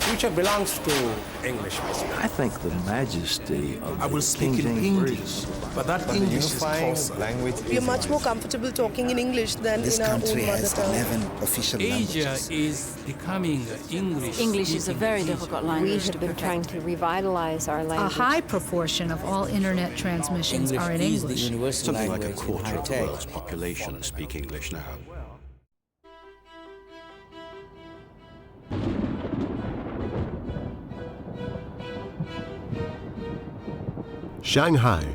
future belongs to English, basically. I think the majesty of I will speak in English, but that English is closer. We are much more comfortable talking in English than in our own mother tongue. Official Asia is becoming English. English is a very difficult language to been trying to revitalize our language. A high proportion of all internet transmissions are in English. Something like a quarter of the world's population speak English now. Shanghai,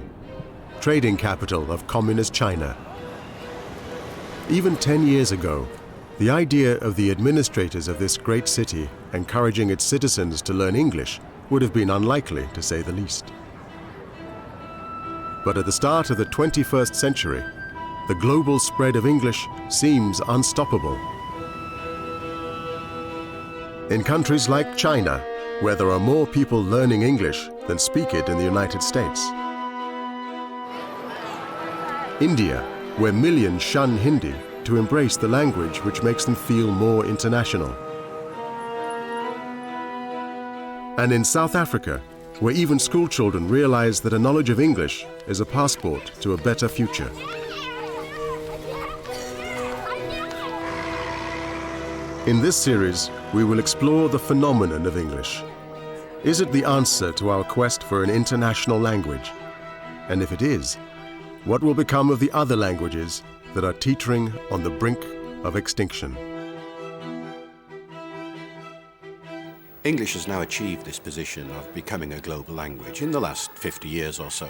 trading capital of communist China. Even 10 years ago, the idea of the administrators of this great city encouraging its citizens to learn English would have been unlikely, to say the least. But at the start of the 21st century, the global spread of English seems unstoppable. In countries like China, where there are more people learning English than speak it in the United States. India, where millions shun Hindi to embrace the language which makes them feel more international. And in South Africa, where even school children realize that a knowledge of English is a passport to a better future. In this series, we will explore the phenomenon of English. Is it the answer to our quest for an international language? And if it is, what will become of the other languages that are teetering on the brink of extinction? English has now achieved this position of becoming a global language in the last 50 years or so.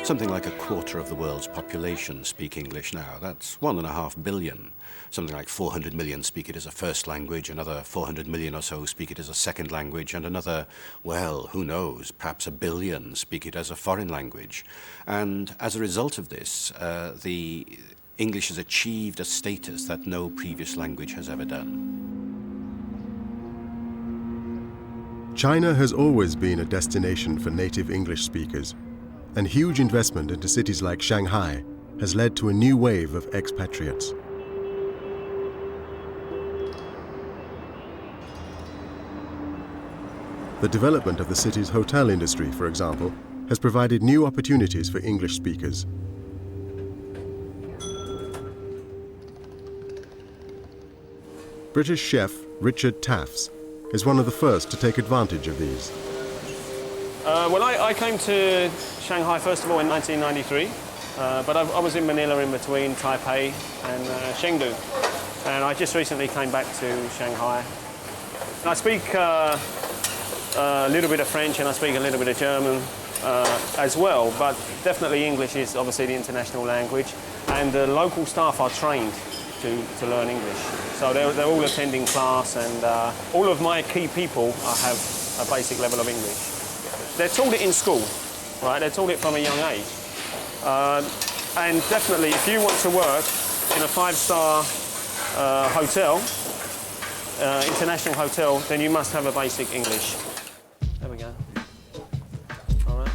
Something like a quarter of the world's population speak English now. That's 1.5 billion. Something like 400 million speak it as a first language, another 400 million or so speak it as a second language, and another, well, who knows, perhaps 1 billion speak it as a foreign language. And as a result of this, the English has achieved a status that no previous language has ever done. China has always been a destination for native English speakers, and huge investment into cities like Shanghai has led to a new wave of expatriates. The development of the city's hotel industry, for example, has provided new opportunities for English speakers. British chef Richard Taffs is one of the first to take advantage of these. Well, I came to Shanghai first of all in 1993, but I was in Manila in between Taipei and Chengdu, and I just recently came back to Shanghai. And I speak a little bit of French and I speak a little bit of German as well, but definitely English is obviously the international language, and the local staff are trained to learn English. So they're all attending class, and all of my key people have a basic level of English. They're taught it in school, right? They're taught it from a young age. And definitely, if you want to work in a 5-star hotel, international hotel, then you must have a basic English. There we go. All right.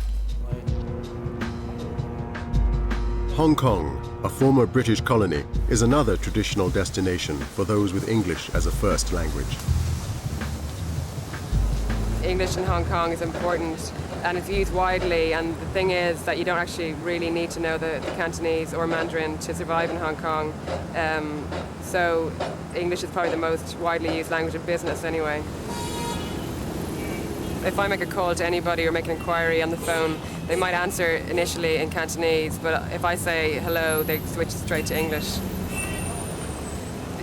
Hong Kong, a former British colony, is another traditional destination for those with English as a first language. English in Hong Kong is important and it's used widely, and the thing is that you don't actually really need to know the Cantonese or Mandarin to survive in Hong Kong. So English is probably the most widely used language in business anyway. If I make a call to anybody or make an inquiry on the phone, they might answer initially in Cantonese, but if I say hello, they switch straight to English.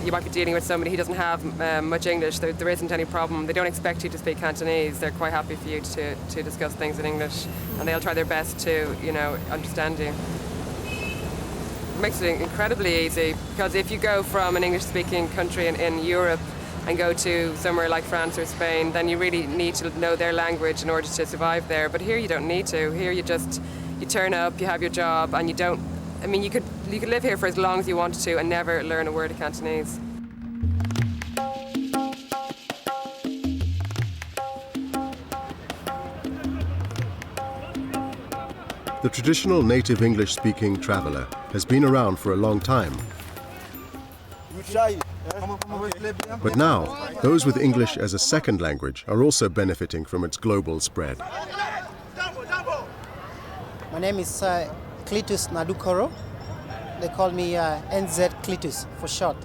You might be dealing with somebody who doesn't have much English. There isn't any problem. They don't expect you to speak Cantonese. They're quite happy for you to discuss things in English, and they'll try their best to, understand you. It makes it incredibly easy, because if you go from an English-speaking country in Europe and go to somewhere like France or Spain, then you really need to know their language in order to survive there. But here you don't need to. Here you turn up, you have your job, and you don't. I mean, you could live here for as long as you wanted to and never learn a word of Cantonese. The traditional native English-speaking traveller has been around for a long time. But now, those with English as a second language are also benefiting from its global spread. My name is Cletus Nadukoro. They call me NZ Cletus for short.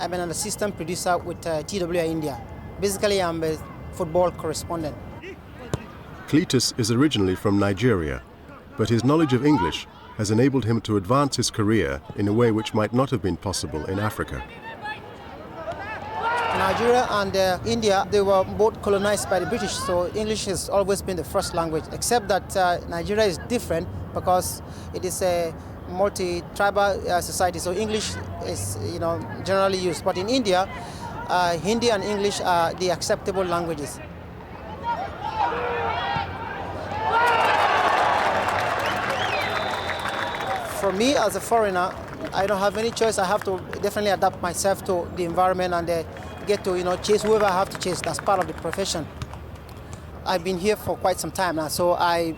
I'm an assistant producer with TWI India. Basically, I'm a football correspondent. Cletus is originally from Nigeria, but his knowledge of English has enabled him to advance his career in a way which might not have been possible in Africa. Nigeria and India, they were both colonized by the British, so English has always been the first language, except that Nigeria is different because it is a multi-tribal society, so English is generally used. But in India, Hindi and English are the acceptable languages. For me as a foreigner, I don't have any choice. I have to definitely adapt myself to the environment and get to chase whoever I have to chase. That's part of the profession. I've been here for quite some time now, so I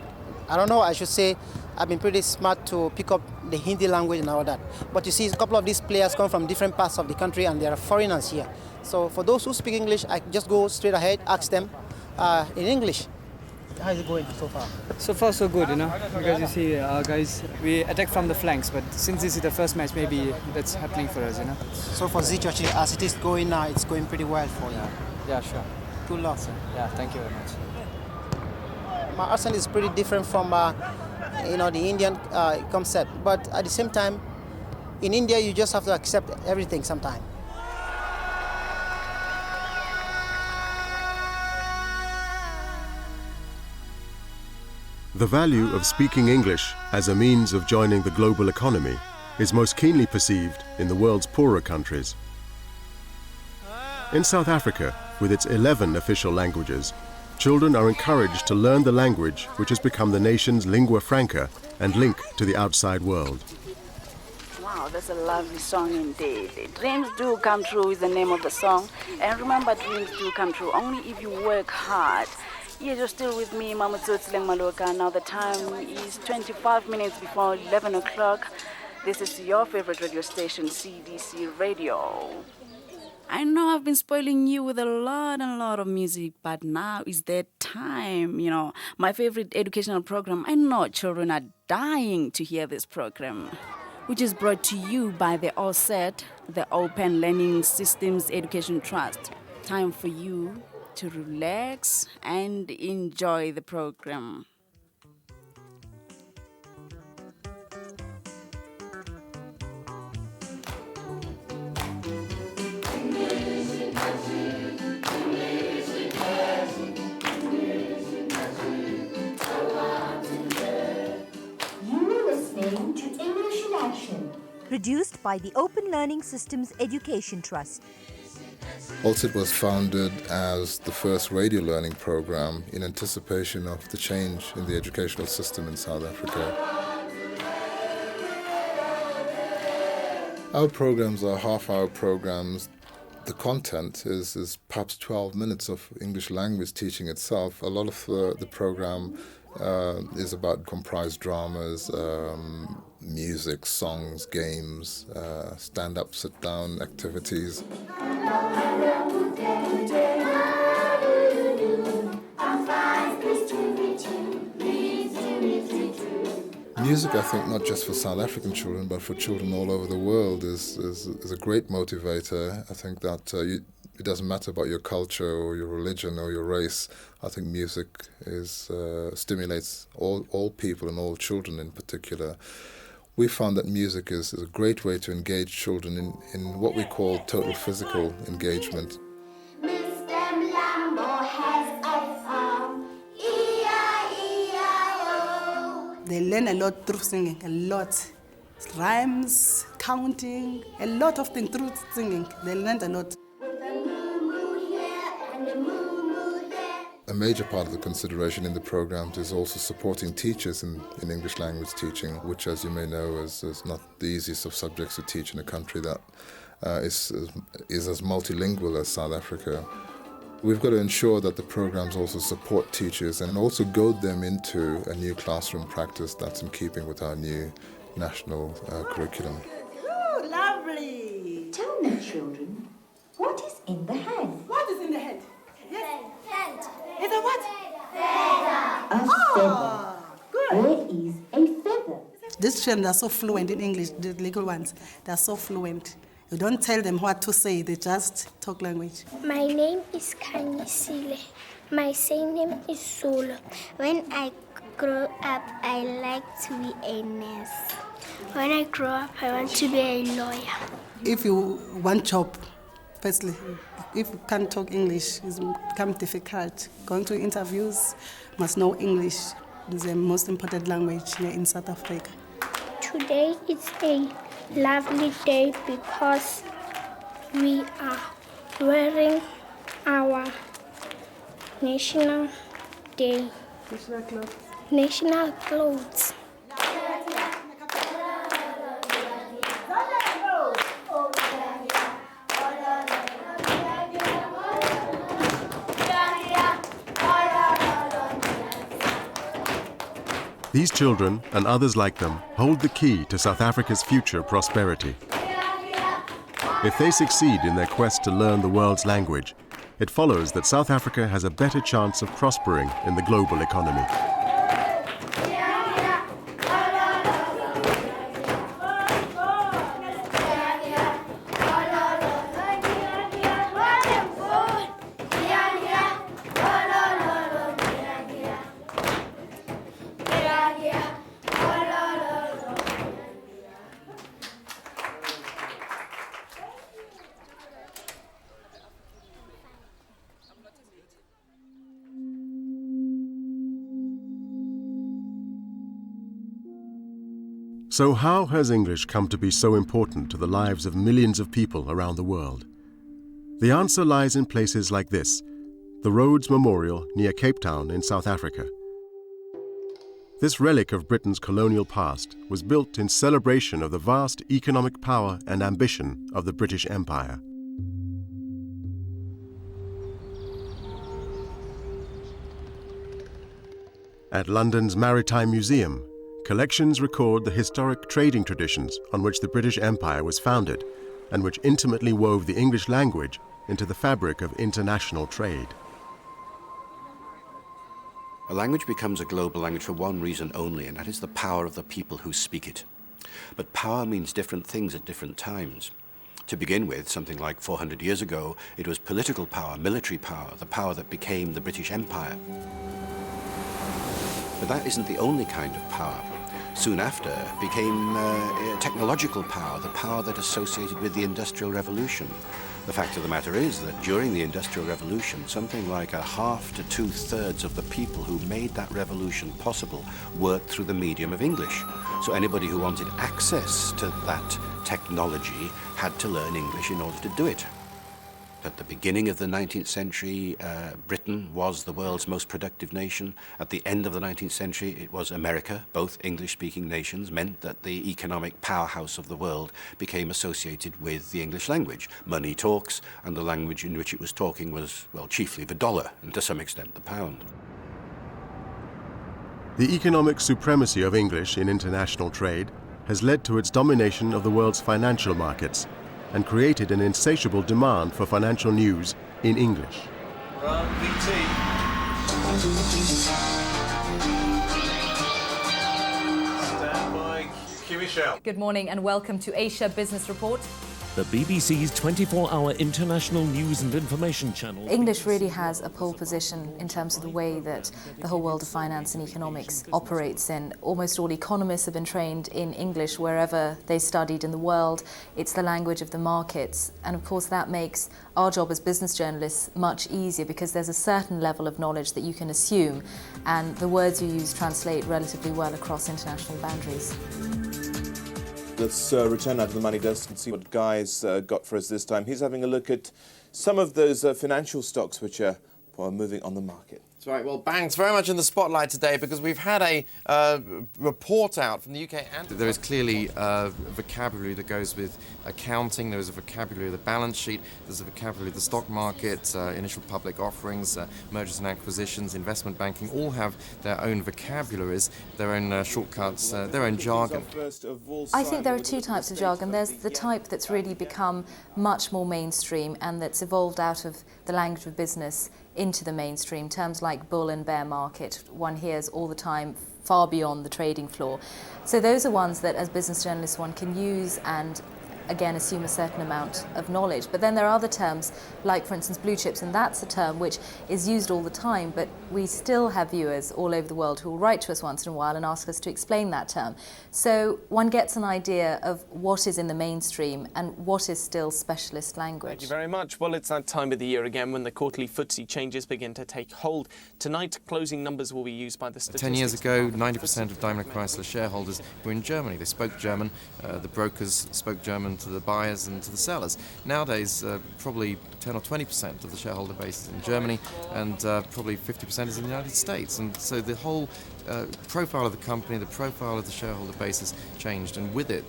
don't know, I should say I've been pretty smart to pick up the Hindi language and all that. But you see, a couple of these players come from different parts of the country and there are foreigners here. So for those who speak English, I just go straight ahead, ask them in English. How is it going so far? So far so good, because you see, guys, we attack from the flanks, but since this is the first match, maybe that's happening for us, So for Zichochi, as it is going now, it's going pretty well for you. Yeah, sure. Good luck. Yeah, thank you very much. My accent is pretty different from the Indian concept, but at the same time, in India, you just have to accept everything sometimes. The value of speaking English as a means of joining the global economy is most keenly perceived in the world's poorer countries. In South Africa, with its 11 official languages, children are encouraged to learn the language which has become the nation's lingua franca and link to the outside world. Wow, that's a lovely song indeed. Dreams do come true is the name of the song. And remember, dreams do come true only if you work hard. Yes, you're still with me, Mamutsotleng Maloka. Now the time is 25 minutes before 11 o'clock. This is your favorite radio station, CBC Radio. I know I've been spoiling you with a lot of music, but now is their time, my favorite educational program. I know children are dying to hear this program, which is brought to you by the OSET, the Open Learning Systems Education Trust. Time for you to relax and enjoy the program. You're listening to English in Action, produced by the Open Learning Systems Education Trust. OSET was founded as the first radio learning program in anticipation of the change in the educational system in South Africa. Our programs are half-hour programs. The content is perhaps 12 minutes of English language teaching itself. A lot of the program is about comprised dramas, music, songs, games, stand-up, sit-down activities. Music, I think, not just for South African children, but for children all over the world, is a great motivator. I think that it doesn't matter about your culture or your religion or your race. I think music stimulates all people and all children in particular. We found that music is a great way to engage children in what we call total physical engagement. They learn a lot through singing, a lot. Rhymes, counting, a lot of things through singing. They learned a lot. A major part of the consideration in the programs is also supporting teachers in English language teaching, which, as you may know, is not the easiest of subjects to teach in a country that is as multilingual as South Africa. We've got to ensure that the programs also support teachers and also goad them into a new classroom practice that's in keeping with our new national curriculum. Ooh, lovely! Tell me, children, What is in the hand? What is in the hand? Yes. Hand. It's a what? A feather. Good. Where is a feather? These children are so fluent in English, the little ones. They're so fluent. You don't tell them what to say, they just talk language. My name is Kanyisile. My surname is Solo. When I grow up, I like to be a nurse. When I grow up, I want to be a lawyer. If you want job, firstly, if you can't talk English, it's become difficult. Going to interviews, must know English. It's the most important language here in South Africa. Today is a lovely day because we are wearing our national day. National clothes. National clothes. These children, and others like them, hold the key to South Africa's future prosperity. If they succeed in their quest to learn the world's language, it follows that South Africa has a better chance of prospering in the global economy. So how has English come to be so important to the lives of millions of people around the world? The answer lies in places like this, the Rhodes Memorial near Cape Town in South Africa. This relic of Britain's colonial past was built in celebration of the vast economic power and ambition of the British Empire. At London's Maritime Museum, collections record the historic trading traditions on which the British Empire was founded and which intimately wove the English language into the fabric of international trade. A language becomes a global language for one reason only, and that is the power of the people who speak it. But power means different things at different times. To begin with, something like 400 years ago, it was political power, military power, the power that became the British Empire. But that isn't the only kind of power. Soon after became technological power, the power that associated with the Industrial Revolution. The fact of the matter is that during the Industrial Revolution, something like a half to two-thirds of the people who made that revolution possible worked through the medium of English. So anybody who wanted access to that technology had to learn English in order to do it. At the beginning of the 19th century, Britain was the world's most productive nation. At the end of the 19th century, it was America. Both English-speaking nations meant that the economic powerhouse of the world became associated with the English language. Money talks, and the language in which it was talking was, well, chiefly the dollar, and to some extent the pound. The economic supremacy of English in international trade has led to its domination of the world's financial markets and created an insatiable demand for financial news in English. Stand by, cue Michelle. Good morning and welcome to Asia Business Report. The BBC's 24-hour international news and information channel. English really has a pole position in terms of the way that the whole world of finance and economics operates in. Almost all economists have been trained in English wherever they studied in the world. It's the language of the markets. And of course that makes our job as business journalists much easier because there's a certain level of knowledge that you can assume and the words you use translate relatively well across international boundaries. Let's return now to the money desk and see what Guy's got for us this time. He's having a look at some of those financial stocks which are moving on the market. That's right. Well, Bang's very much in the spotlight today because we've had a report out from the UK. And there is clearly vocabulary that goes with accounting. There is a vocabulary of the balance sheet. There's a vocabulary of the stock market, initial public offerings, mergers and acquisitions, investment banking. All have their own vocabularies, their own shortcuts, their own jargon. I think there are two types of jargon. There's the type that's really become much more mainstream and that's evolved out of the language of business into the mainstream. Terms like bull and bear market, one hears all the time, far beyond the trading floor. So those are ones that as business journalists one can use and again assume a certain amount of knowledge. But then there are other terms, like for instance blue chips, and that's a term which is used all the time, but we still have viewers all over the world who will write to us once in a while and ask us to explain that term. So one gets an idea of what is in the mainstream and what is still specialist language. Thank you very much. Well, it's that time of the year again when the quarterly FTSE changes begin to take hold. Tonight, closing numbers will be used by the statistics. 10 years ago, 90% of Daimler Chrysler shareholders were in Germany. They spoke German. The brokers spoke German to the buyers and to the sellers. Nowadays, probably 10 or 20% of the shareholder base is in Germany, and probably 50% is in the United States. And so the whole profile of the company, the profile of the shareholder base has changed, and with it,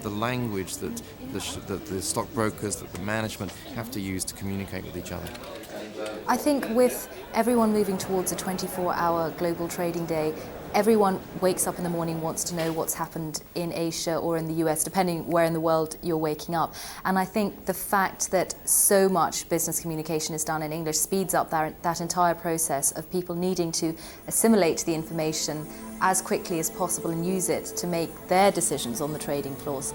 the language that the stockbrokers, that the management have to use to communicate with each other. I think with everyone moving towards a 24-hour global trading day, everyone wakes up in the morning, wants to know what's happened in Asia or in the US, depending where in the world you're waking up. And I think the fact that so much business communication is done in English speeds up that entire process of people needing to assimilate the information as quickly as possible and use it to make their decisions on the trading floors.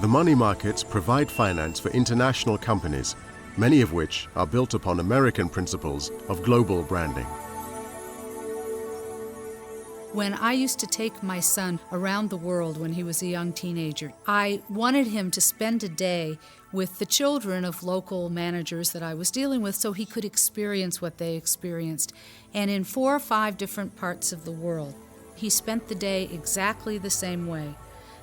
The money markets provide finance for international companies, many of which are built upon American principles of global branding. When I used to take my son around the world when he was a young teenager, I wanted him to spend a day with the children of local managers that I was dealing with so he could experience what they experienced. And in 4 or 5 different parts of the world, he spent the day exactly the same way.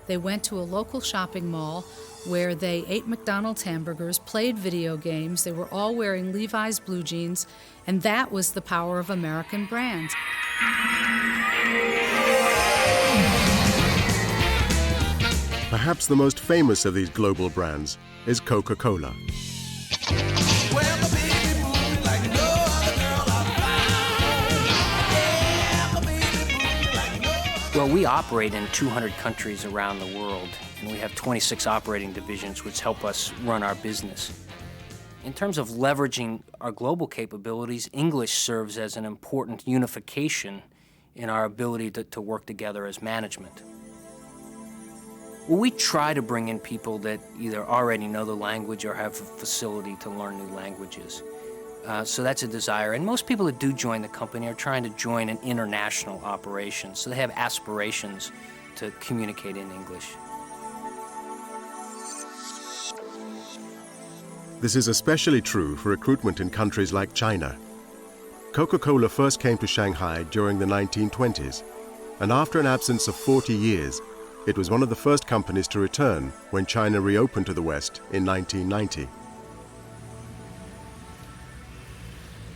They went to a local shopping mall where they ate McDonald's hamburgers, played video games, they were all wearing Levi's blue jeans, and that was the power of American brands. Perhaps the most famous of these global brands is Coca Cola. Well, we operate in 200 countries around the world, and we have 26 operating divisions which help us run our business. In terms of leveraging our global capabilities, English serves as an important unification in our ability to work together as management. Well, we try to bring in people that either already know the language or have a facility to learn new languages. So that's a desire. And most people that do join the company are trying to join an international operation, so they have aspirations to communicate in English. This is especially true for recruitment in countries like China. Coca-Cola first came to Shanghai during the 1920s, and after an absence of 40 years, it was one of the first companies to return when China reopened to the West in 1990.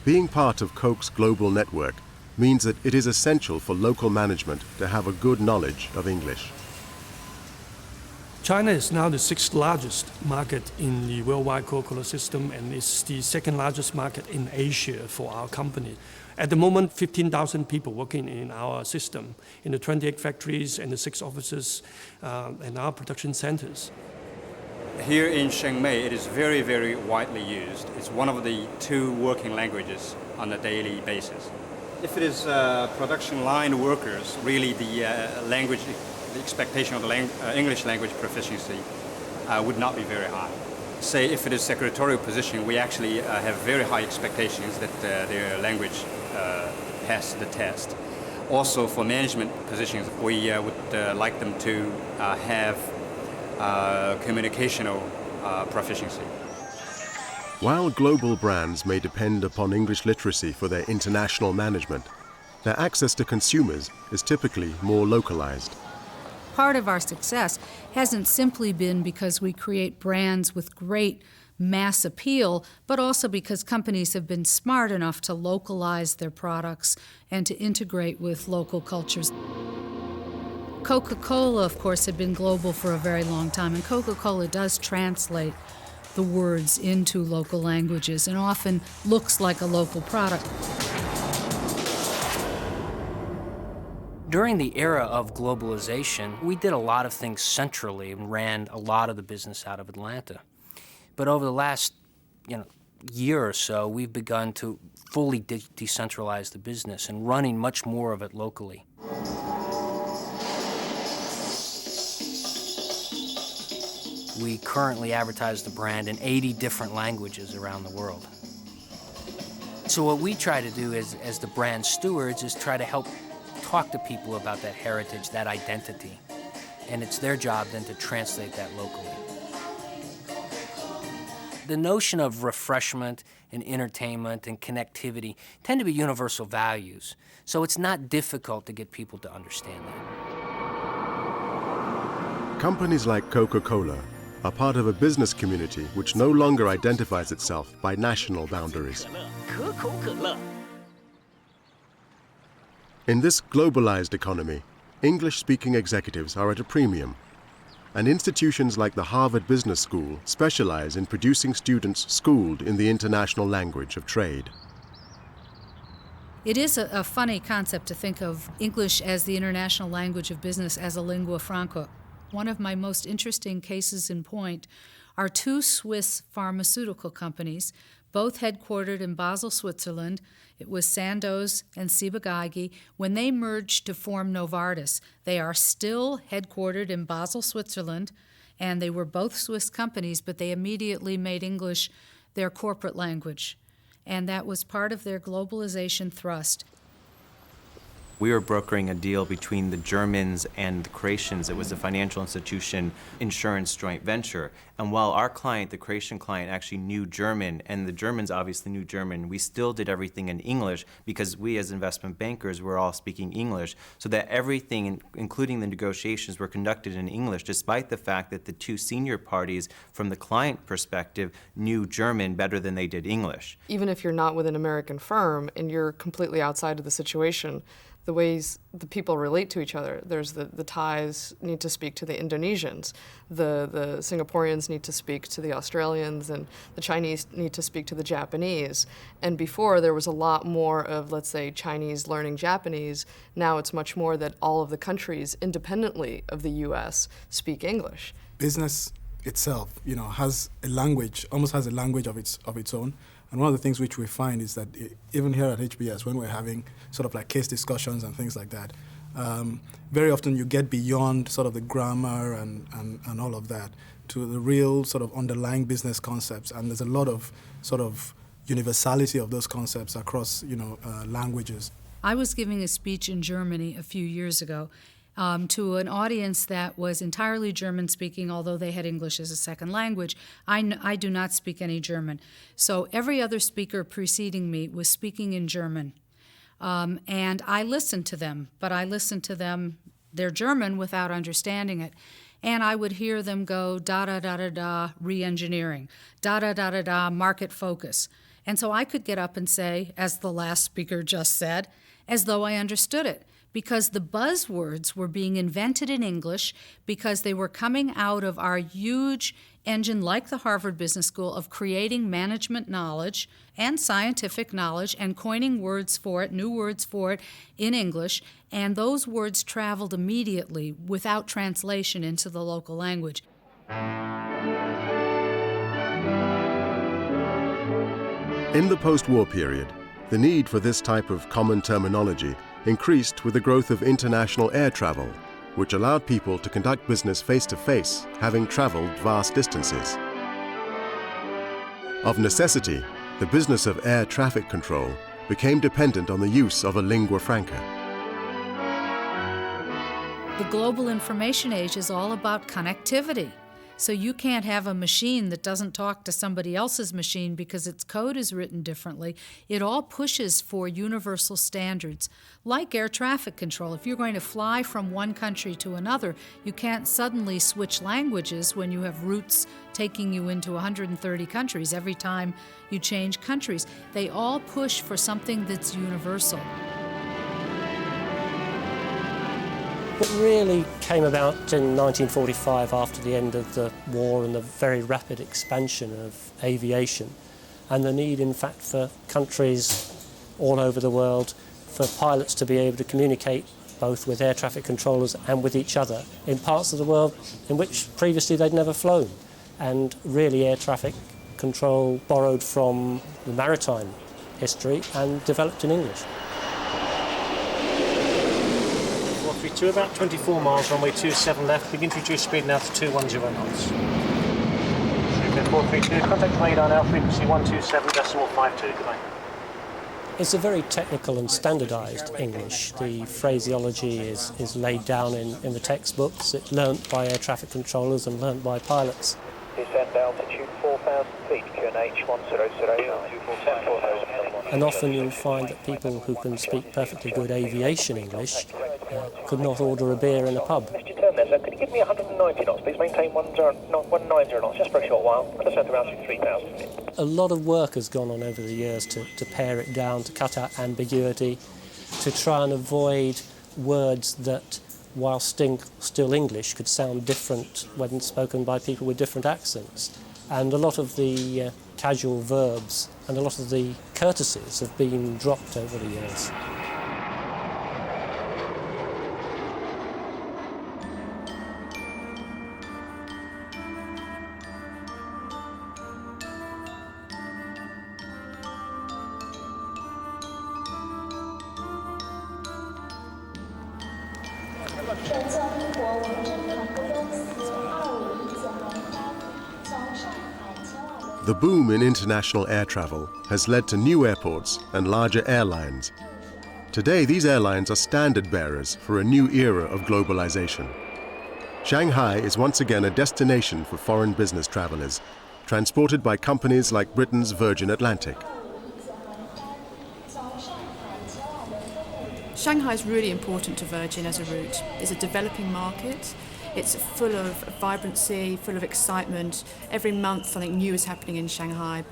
Being part of Coke's global network means that it is essential for local management to have a good knowledge of English. China is now the 6th largest market in the worldwide Coca-Cola system, and it's the 2nd largest market in Asia for our company. At the moment, 15,000 people working in our system, in the 28 factories and the 6 offices and our production centers. Here in Shanghai, it is very, very widely used. It's one of the 2 working languages on a daily basis. If it is production line workers, really the expectation of the English language proficiency would not be very high. Say if it is secretarial position, we actually have very high expectations that their language pass the test. Also for management positions, we would like them to have communicational proficiency. While global brands may depend upon English literacy for their international management, their access to consumers is typically more localized. Part of our success hasn't simply been because we create brands with great mass appeal, but also because companies have been smart enough to localize their products and to integrate with local cultures. Coca Cola, of course, had been global for a very long time, and Coca Cola does translate the words into local languages and often looks like a local product. During the era of globalization, we did a lot of things centrally and ran a lot of the business out of Atlanta. But over the last year or so, we've begun to fully decentralize the business and running much more of it locally. We currently advertise the brand in 80 different languages around the world. So what we try to do as the brand stewards is try to help talk to people about that heritage, that identity. And it's their job then to translate that locally. The notion of refreshment and entertainment and connectivity tend to be universal values. So it's not difficult to get people to understand that. Companies like Coca Cola are part of a business community which no longer identifies itself by national boundaries. In this globalized economy, English-speaking executives are at a premium, and institutions like the Harvard Business School specialize in producing students schooled in the international language of trade. It is a funny concept to think of English as the international language of business as a lingua franca. One of my most interesting cases in point are two Swiss pharmaceutical companies, both headquartered in Basel, Switzerland. It was Sandoz and Ciba-Geigy. When they merged to form Novartis, they are still headquartered in Basel, Switzerland, and they were both Swiss companies, but they immediately made English their corporate language. And that was part of their globalization thrust. We were brokering a deal between the Germans and the Croatians. It was a financial institution insurance joint venture. And while our client, the Croatian client, actually knew German, and the Germans obviously knew German, we still did everything in English because we as investment bankers were all speaking English, so that everything, including the negotiations, were conducted in English, despite the fact that the two senior parties, from the client perspective, knew German better than they did English. Even if you're not with an American firm and you're completely outside of the situation, the ways the people relate to each other. There's the Thais need to speak to the Indonesians, the Singaporeans need to speak to the Australians, and the Chinese need to speak to the Japanese. And before there was a lot more of, let's say, Chinese learning Japanese. Now it's much more that all of the countries, independently of the US, speak English. Business itself, has a language, almost has a language of its own. And one of the things which we find is that even here at HBS, when we're having sort of like case discussions and things like that, very often you get beyond sort of the grammar and all of that to the real sort of underlying business concepts. And there's a lot of sort of universality of those concepts across, languages. I was giving a speech in Germany a few years ago to an audience that was entirely German-speaking, although they had English as a second language. I do not speak any German. So every other speaker preceding me was speaking in German. And I listened to them, but I listened to them, their German, without understanding it. And I would hear them go da-da-da-da-da, re-engineering, da-da-da-da-da, market focus. And so I could get up and say, as the last speaker just said, as though I understood it, because the buzzwords were being invented in English, because they were coming out of our huge engine, like the Harvard Business School, of creating management knowledge and scientific knowledge and coining words for it, new words for it in English, and those words traveled immediately without translation into the local language. In the post-war period, the need for this type of common terminology increased with the growth of international air travel, which allowed people to conduct business face-to-face, having traveled vast distances. Of necessity, the business of air traffic control became dependent on the use of a lingua franca. The global information age is all about connectivity. So you can't have a machine that doesn't talk to somebody else's machine because its code is written differently. It all pushes for universal standards, like air traffic control. If you're going to fly from one country to another, you can't suddenly switch languages when you have routes taking you into 130 countries every time you change countries. They all push for something that's universal. It really came about in 1945 after the end of the war and the very rapid expansion of aviation, and the need, in fact, for countries all over the world for pilots to be able to communicate both with air traffic controllers and with each other in parts of the world in which previously they'd never flown. And really air traffic control borrowed from the maritime history and developed in English. To about 24 miles, runway 27 left, begin to reduce speed now to 210 knots. 432, contact radar now, frequency 127.52, goodbye. It's a very technical and standardised English. The phraseology is laid down in the textbooks. It's learnt by air traffic controllers and learnt by pilots. Descend altitude 4,000 feet, QNH 1009. And often you'll find that people who can speak perfectly good aviation English could not order a beer in a pub. Mr. Turn there, sir. Could you give me 190 knots, please? Maintain 190 knots, just for a short while. Descend to altitude 3,000 feet. A lot of work has gone on over the years to pare it down, to cut out ambiguity, to try and avoid words that, while still English, could sound different when spoken by people with different accents. And a lot of the casual verbs and a lot of the courtesies have been dropped over the years. The boom in international air travel has led to new airports and larger airlines. Today, these airlines are standard bearers for a new era of globalization. Shanghai is once again a destination for foreign business travelers, transported by companies like Britain's Virgin Atlantic. Shanghai is really important to Virgin as a route. It's a developing market. It's full of vibrancy, full of excitement. Every month something new is happening in Shanghai.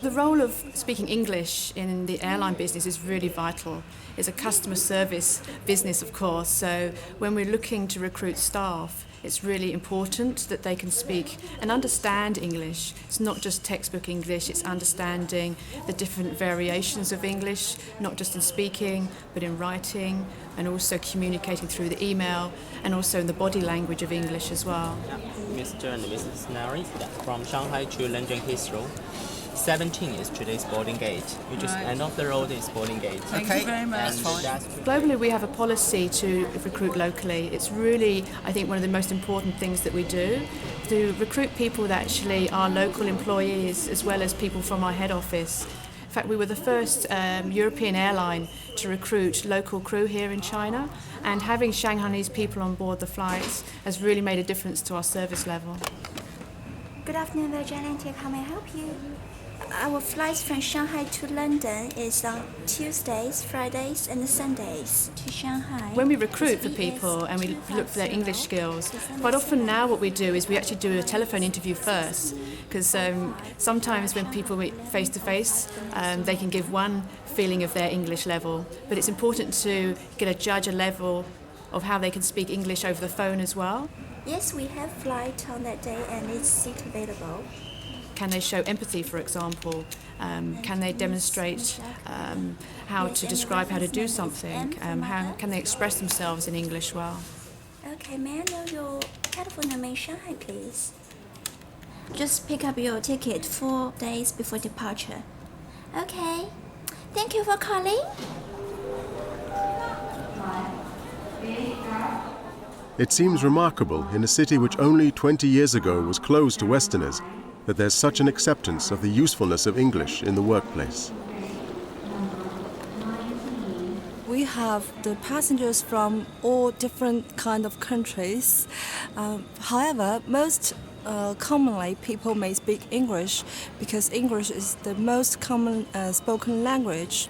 The role of speaking English in the airline business is really vital. It's a customer service business, of course, so when we're looking to recruit staff, it's really important that they can speak and understand English. It's not just textbook English, it's understanding the different variations of English, not just in speaking, but in writing, and also communicating through the email, and also in the body language of English as well. Mr. and Mrs. Nari, from Shanghai to London Heathrow. 17 is today's boarding gate. You just end off the road is boarding gate. Thank you very much. Globally, we have a policy to recruit locally. It's really, I think, one of the most important things that we do, to recruit people that actually are local employees as well as people from our head office. In fact, we were the first European airline to recruit local crew here in China, and having Shanghainese people on board the flights has really made a difference to our service level. Good afternoon, Virgin Atlantic. How may I help you? Our flights from Shanghai to London is on Tuesdays, Fridays, and Sundays to Shanghai. When we recruit for people and we look for their English skills, quite often now what we do is we actually do a telephone interview first, because sometimes when people meet face to face, they can give one feeling of their English level, but it's important to judge a level of how they can speak English over the phone as well. Yes, we have flight on that day and it's seat available. Can they show empathy, for example? Can they demonstrate how to describe how to do something? How can they express themselves in English well? Okay, may I know your telephone number in Shanghai, please? Just pick up your ticket 4 days before departure. Okay, thank you for calling. It seems remarkable in a city which only 20 years ago was closed to Westerners that there's such an acceptance of the usefulness of English in the workplace. We we have the passengers from all different kind of countries. However, most commonly people may speak English because English is the most common spoken language.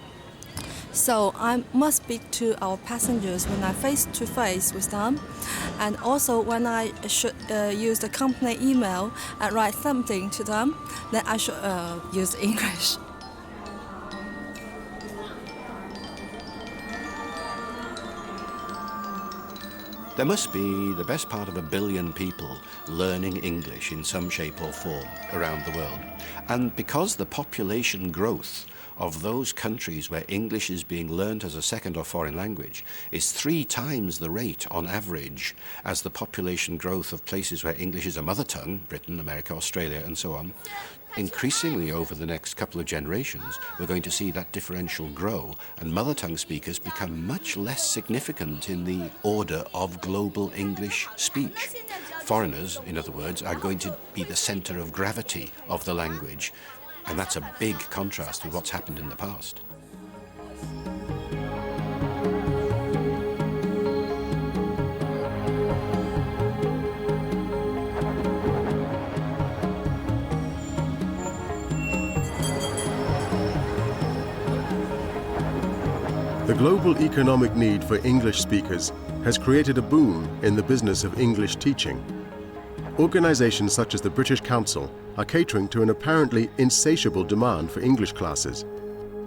So I must speak to our passengers when I face to face with them, and also when I should use the company email and write something to them, then I should use English. There must be the best part of 1 billion people learning English in some shape or form around the world. And because the population growth of those countries where English is being learned as a second or foreign language is 3 times the rate on average as the population growth of places where English is a mother tongue, Britain, America, Australia, and so on, increasingly over the next couple of generations, we're going to see that differential grow and mother tongue speakers become much less significant in the order of global English speech. Foreigners, in other words, are going to be the center of gravity of the language, and that's a big contrast with what's happened in the past. The global economic need for English speakers has created a boom in the business of English teaching. Organizations such as the British Council are catering to an apparently insatiable demand for English classes,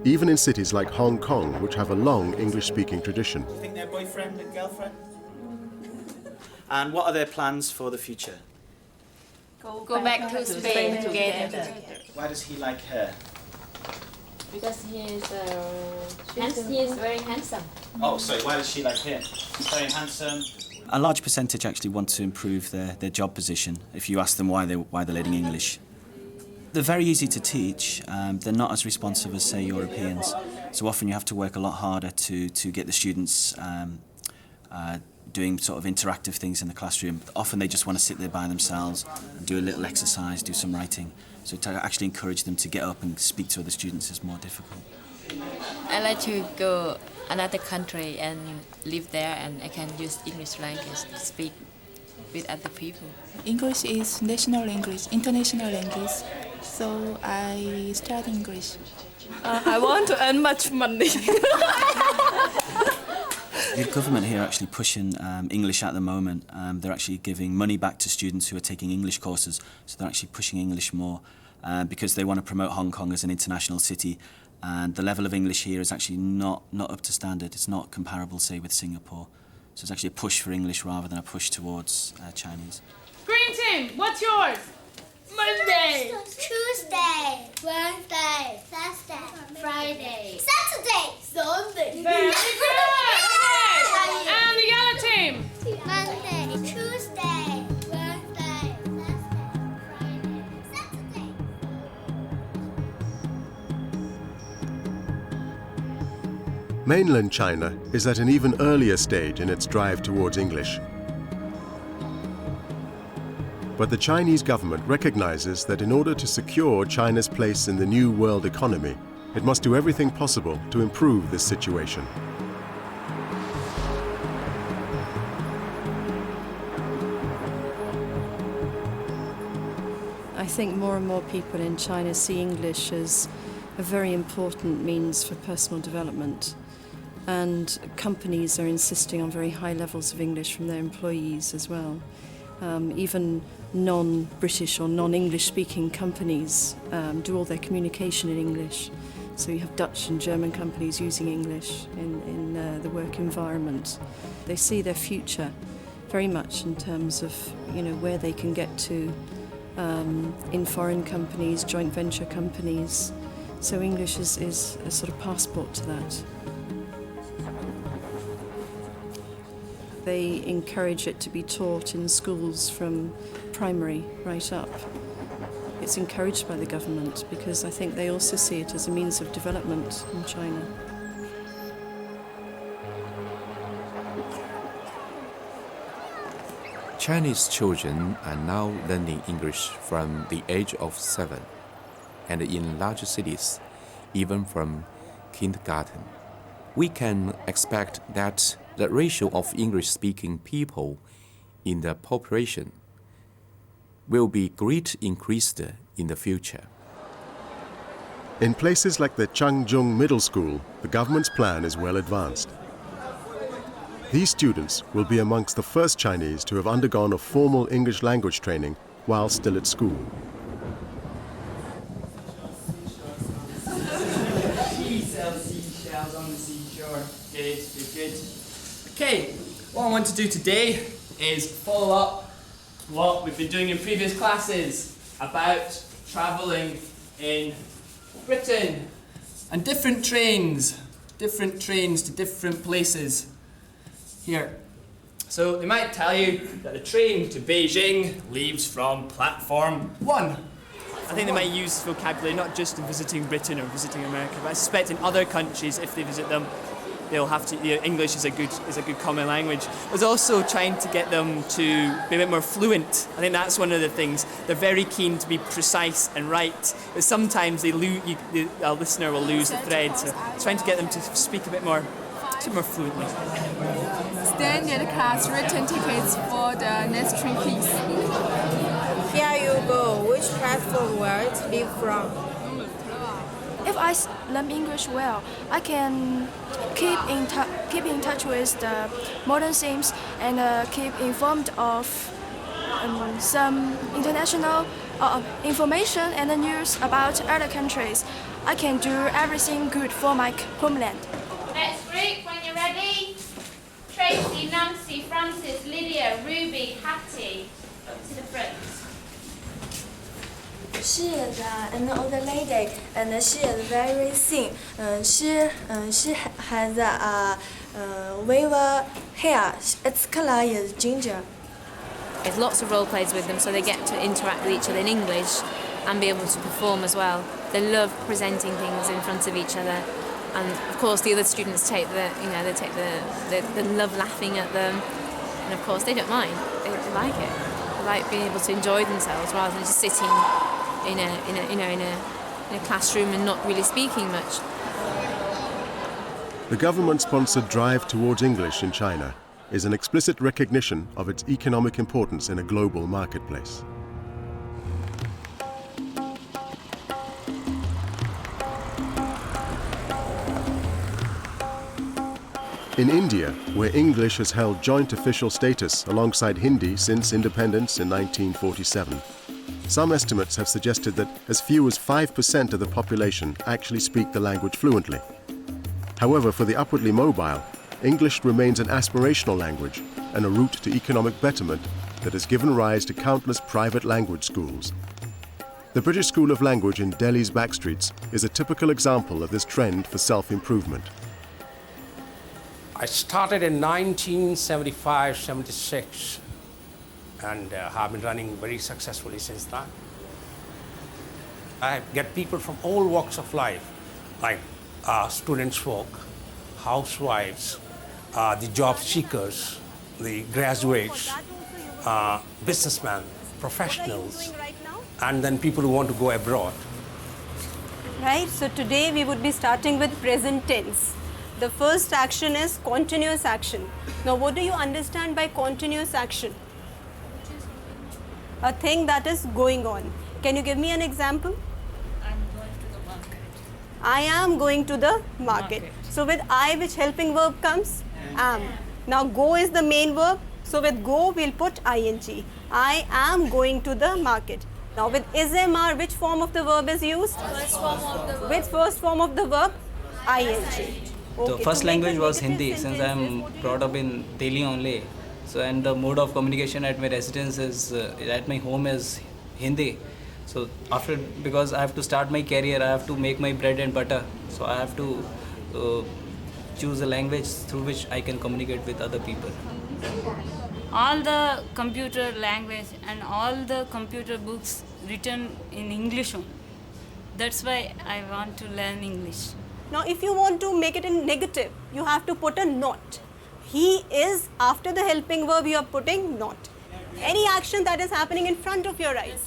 even in cities like Hong Kong, which have a long English-speaking tradition. Do you think they're boyfriend and girlfriend? And what are their plans for the future? Go back to Spain together. Why does he like her? Because he is very handsome. Oh, sorry, why does she like him? He's very handsome. A large percentage actually want to improve their job position if you ask them why they're learning English. They're very easy to teach. They're not as responsive as, say, Europeans. So often you have to work a lot harder to get the students doing sort of interactive things in the classroom. Often they just want to sit there by themselves and do a little exercise, do some writing. So to actually encourage them to get up and speak to other students is more difficult. I like to go another country and live there, and I can use English language to speak with other people. English is national language, international language, so I study English. I want to earn much money. The government here are actually pushing English at the moment. They're actually giving money back to students who are taking English courses, so they're actually pushing English more because they want to promote Hong Kong as an international city, and the level of English here is actually not up to standard. It's not comparable, say, with Singapore. So it's actually a push for English rather than a push towards Chinese. Green team, what's yours? Monday, Tuesday, Wednesday, Thursday, Friday, Saturday, Sunday. Very good! And the yellow team? Monday, Tuesday, Wednesday, Thursday, Friday, Saturday. Mainland China is at an even earlier stage in its drive towards English. But the Chinese government recognizes that in order to secure China's place in the new world economy, it must do everything possible to improve this situation. I think more and more people in China see English as a very important means for personal development, and companies are insisting on very high levels of English from their employees as well. Even non-British or non-English speaking companies do all their communication in English. So you have Dutch and German companies using English in the work environment. They see their future very much in terms of, you know, where they can get to in foreign companies, joint venture companies. So English is a sort of passport to that. They encourage it to be taught in schools from primary right up. It's encouraged by the government because I think they also see it as a means of development in China. Chinese children are now learning English from the age of 7, and in larger cities, even from kindergarten. we can expect that the ratio of English-speaking people in the population will be greatly increased in the future. In places like the Changzhong Middle School, the government's plan is well advanced. These students will be amongst the first Chinese to have undergone a formal English language training while still at school. Seashells on the seashore. Good, good, good. Okay, what I want to do today is follow up what we've been doing in previous classes about travelling in Britain and different trains to different places here. So they might tell you that the train to Beijing leaves from platform 1. I think they might use vocabulary not just in visiting Britain or visiting America, but I suspect in other countries, if they visit them, they'll have to. English is a good common language. There's also trying to get them to be a bit more fluent. I think that's one of the things. They're very keen to be precise and right, but sometimes a listener will lose the thread. So trying to get them to speak a bit more fluently. Standard class return tickets for the next train, please. Here you go. Which platform will it leave from? If I learn English well, I can keep in touch with the modern themes and keep informed of some international information and the news about other countries. I can do everything good for my homeland. Next group, when you're ready. Tracy, Nancy, Francis, Lydia, Ruby, Hattie. Up to the front. She is an old lady and she is very thin. She has wavy hair. Its color is ginger. There's lots of role plays with them, so they get to interact with each other in English and be able to perform as well. They love presenting things in front of each other, and of course the other students they love laughing at them, and of course they don't mind. They like it. They like being able to enjoy themselves rather than just sitting in a classroom and not really speaking much. The government-sponsored drive towards English in China is an explicit recognition of its economic importance in a global marketplace. In India, where English has held joint official status alongside Hindi since independence in 1947, some estimates have suggested that as few as 5% of the population actually speak the language fluently. However, for the upwardly mobile, English remains an aspirational language and a route to economic betterment that has given rise to countless private language schools. The British School of Language in Delhi's backstreets is a typical example of this trend for self-improvement. I started in 1975-76 and have been running very successfully since then. I get people from all walks of life, like students folk, housewives, the job seekers, the graduates, businessmen, professionals, and then people who want to go abroad. Right, so today we would be starting with present tense. The first action is continuous action. Now what do you understand by continuous action? A thing that is going on. Can you give me an example? I'm going to the market. I am going to the market. So with I, which helping verb comes? Am. Now go is the main verb. So with go, we'll put ing. I am going to the market. Now with ismr, which form of the verb is used? First form of the verb. Which first form of the verb? Ing. The first language was Hindi, since I am brought up in Delhi only. So, and the mode of communication at my residence is, at my home is Hindi. So because I have to start my career, I have to make my bread and butter. So I have to choose a language through which I can communicate with other people. All the computer language and all the computer books written in English only. That's why I want to learn English. Now if you want to make it in negative, you have to put a not. He is, after the helping verb, you are putting not. Any action that is happening in front of your eyes.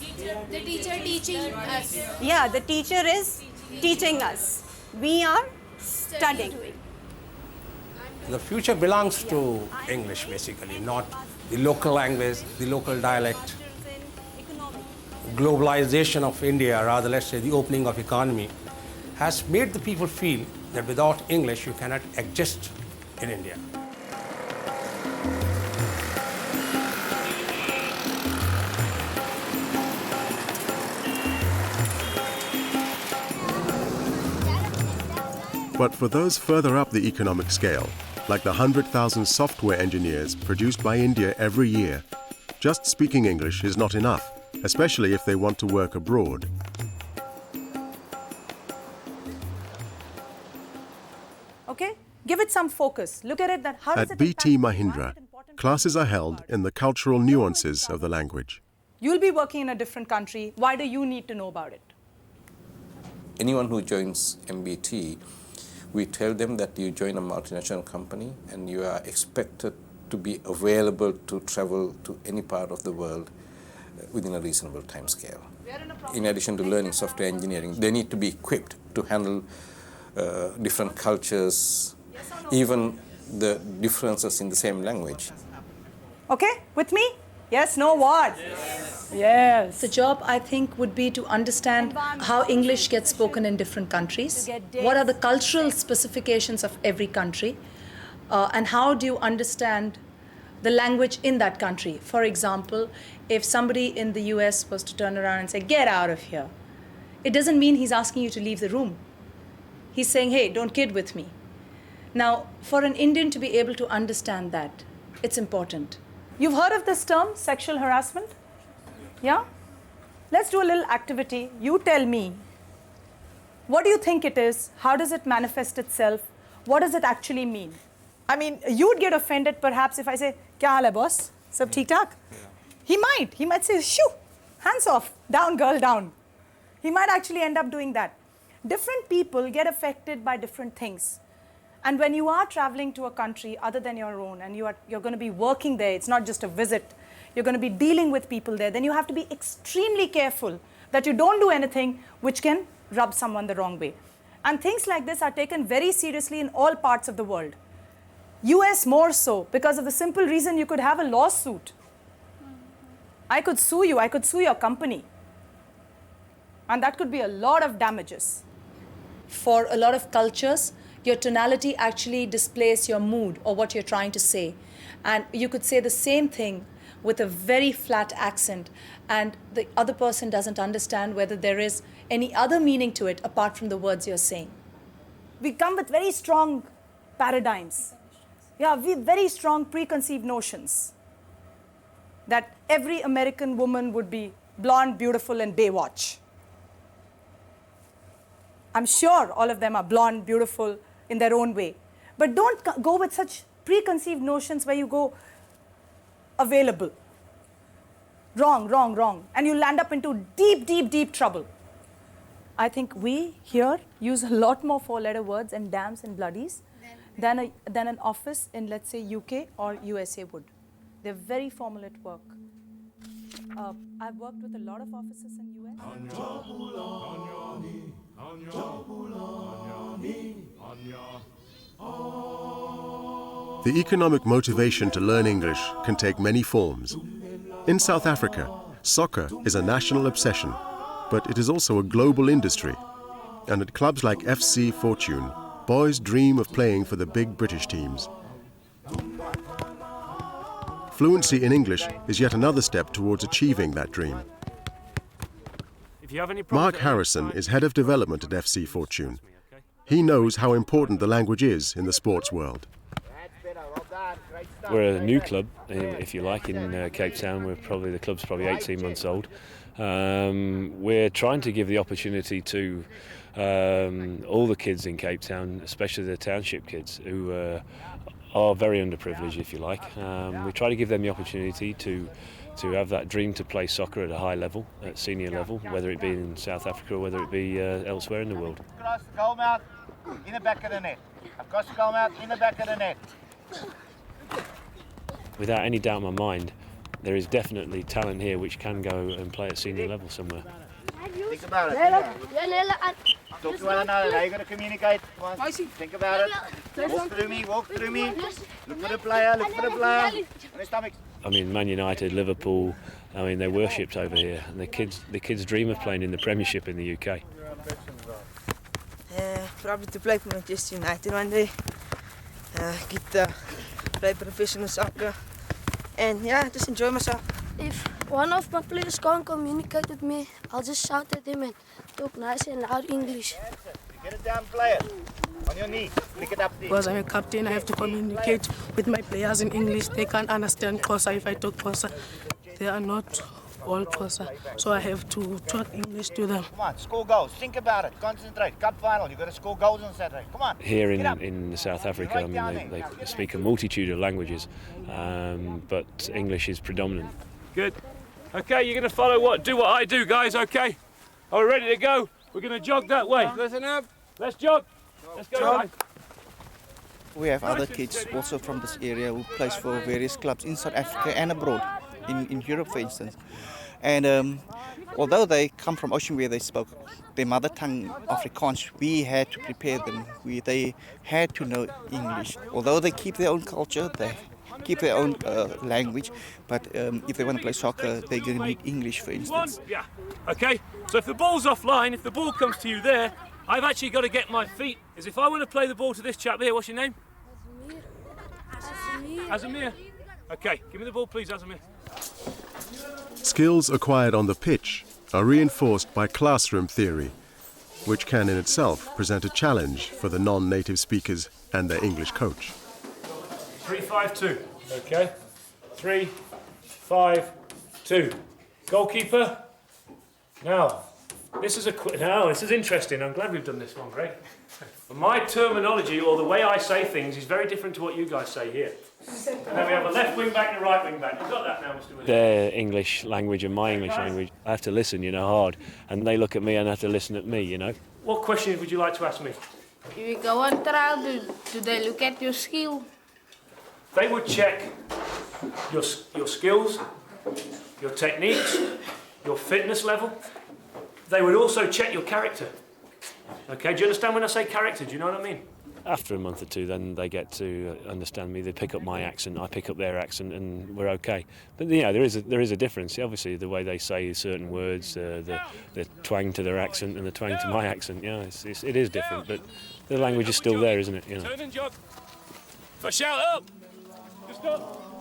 The teacher teaching us. Yeah, the teacher is teaching us. We are studying. The future belongs to English, basically, not the local language, the local dialect. Globalization of India, rather let's say the opening of economy, has made the people feel that without English you cannot exist in India. But for those further up the economic scale, like the 100,000 software engineers produced by India every year, just speaking English is not enough, especially if they want to work abroad. Okay, give it some focus. Look at it that how does At it BT Mahindra, classes are held in the cultural nuances of the language. You'll be working in a different country. Why do you need to know about it? Anyone who joins MBT, we tell them that you join a multinational company and you are expected to be available to travel to any part of the world within a reasonable time scale. In addition to learning software engineering, they need to be equipped to handle different cultures, even the differences in the same language. Okay, with me? Yes, no, what? Yes. The job, I think, would be to understand how English gets spoken in different countries, what are the cultural specifications of every country, and how do you understand the language in that country. For example, if somebody in the US was to turn around and say, "Get out of here," it doesn't mean he's asking you to leave the room. He's saying, "Hey, don't kid with me." Now, for an Indian to be able to understand that, it's important. You've heard of this term, sexual harassment? Yeah? Let's do a little activity. You tell me, what do you think it is? How does it manifest itself? What does it actually mean? I mean, you would get offended perhaps if I say, "Kya haal hai, boss? Sab theek tak?" He might say, "Shoo, hands off, down girl, down." He might actually end up doing that. Different people get affected by different things. And when you are traveling to a country other than your own and you're going to be working there, it's not just a visit, you're going to be dealing with people there, then you have to be extremely careful that you don't do anything which can rub someone the wrong way. And things like this are taken very seriously in all parts of the world. US more so, because of the simple reason you could have a lawsuit. I could sue you, I could sue your company. And that could be a lot of damages. For a lot of cultures, your tonality actually displays your mood or what you're trying to say. And you could say the same thing with a very flat accent, and the other person doesn't understand whether there is any other meaning to it apart from the words you're saying. We come with very strong paradigms. Yeah, very strong preconceived notions that every American woman would be blonde, beautiful, and Baywatch. I'm sure all of them are blonde, beautiful in their own way. But don't go with such preconceived notions where you go available. Wrong, wrong, wrong. And you'll land up into deep, deep, deep trouble. I think we here use a lot more four-letter words and damns and bloodies than an office in, let's say, UK or USA would. They're very formal at work. I've worked with a lot of offices in US. The economic motivation to learn English can take many forms. In South Africa, soccer is a national obsession, but it is also a global industry. And at clubs like FC Fortune, boys dream of playing for the big British teams. Fluency in English is yet another step towards achieving that dream. Mark Harrison is head of development at FC Fortune. He knows how important the language is in the sports world. We're a new club, if you like, in Cape Town. The club's probably 18 months old. We're trying to give the opportunity to all the kids in Cape Town, especially the township kids, who are very underprivileged, if you like. We try to give them the opportunity to have that dream to play soccer at a high level, at senior level, whether it be in South Africa or whether it be elsewhere in the world. Across the goal mouth, in the back of the net. Across the goal mouth, in the back of the net. Without any doubt in my mind, there is definitely talent here which can go and play at senior level somewhere. Think about it. Talk to one another. Now you've got to communicate. Come on. Think about it. Walk through me. Look for the player, On his stomach. I mean, Man United, Liverpool, I mean, they're worshipped over here, and the kids dream of playing in the Premiership in the UK. Probably to play for Manchester United one day. Play professional soccer, and just enjoy myself. If one of my players can't communicate with me, I'll just shout at him and talk nice and loud English. Get it down, player. On your knee. Flick it up there. Because I'm a captain, I have to communicate with my players in English. They can't understand Xhosa if I talk Xhosa. They are not all Xhosa, so I have to talk English to them. Come on, score goals. Think about it. Concentrate. Cup final. You've got to score goals on Saturday. Come on. Here in South Africa, I mean, they speak a multitude of languages, but English is predominant. Good. Okay, you're going to follow do what I do, guys, okay? Are we ready to go? We're going to jog that way. Listen up. Let's jog. Let's go, guys. We have other kids also from this area who plays for various clubs in South Africa and abroad, in Europe, for instance. And although they come from Ocean where they spoke their mother tongue Afrikaans, we had to prepare them. They had to know English. Although they keep their own culture, they keep their own language, but if they want to play soccer, they're going to need English, for instance. Yeah. Okay. So if the ball's offline, if the ball comes to you there, I've actually got to get my feet. As if I want to play the ball to this chap here, what's your name? Azamir. Okay, give me the ball, please, Azamir. Skills acquired on the pitch are reinforced by classroom theory, which can in itself present a challenge for the non-native speakers and their English coach. 3-5-2. Okay. 3-5-2. Goalkeeper. Now, this is interesting. I'm glad we've done this one, Greg. My terminology, or the way I say things, is very different to what you guys say here. And then we have a left wing back and a right wing back. You've got that now, Mr. Williams. Their English language and my English language, I have to listen, hard. And they look at me and have to listen at me, What question would you like to ask me? If you go on trial, do they look at your skill? They would check your skills, your techniques, your fitness level. They would also check your character. Okay, do you understand when I say character? Do you know what I mean? After a month or two, then they get to understand me. They pick up my accent, I pick up their accent, and we're okay. But there is a difference. Obviously, the way they say certain words, the twang to their accent and the twang to my accent. It is different, but the language is still there, isn't it? Turn and jog. Shout up.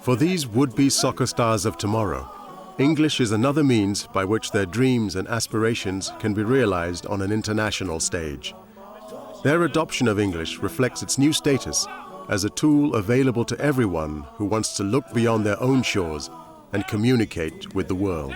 For these would-be soccer stars of tomorrow, English is another means by which their dreams and aspirations can be realized on an international stage. Their adoption of English reflects its new status as a tool available to everyone who wants to look beyond their own shores and communicate with the world.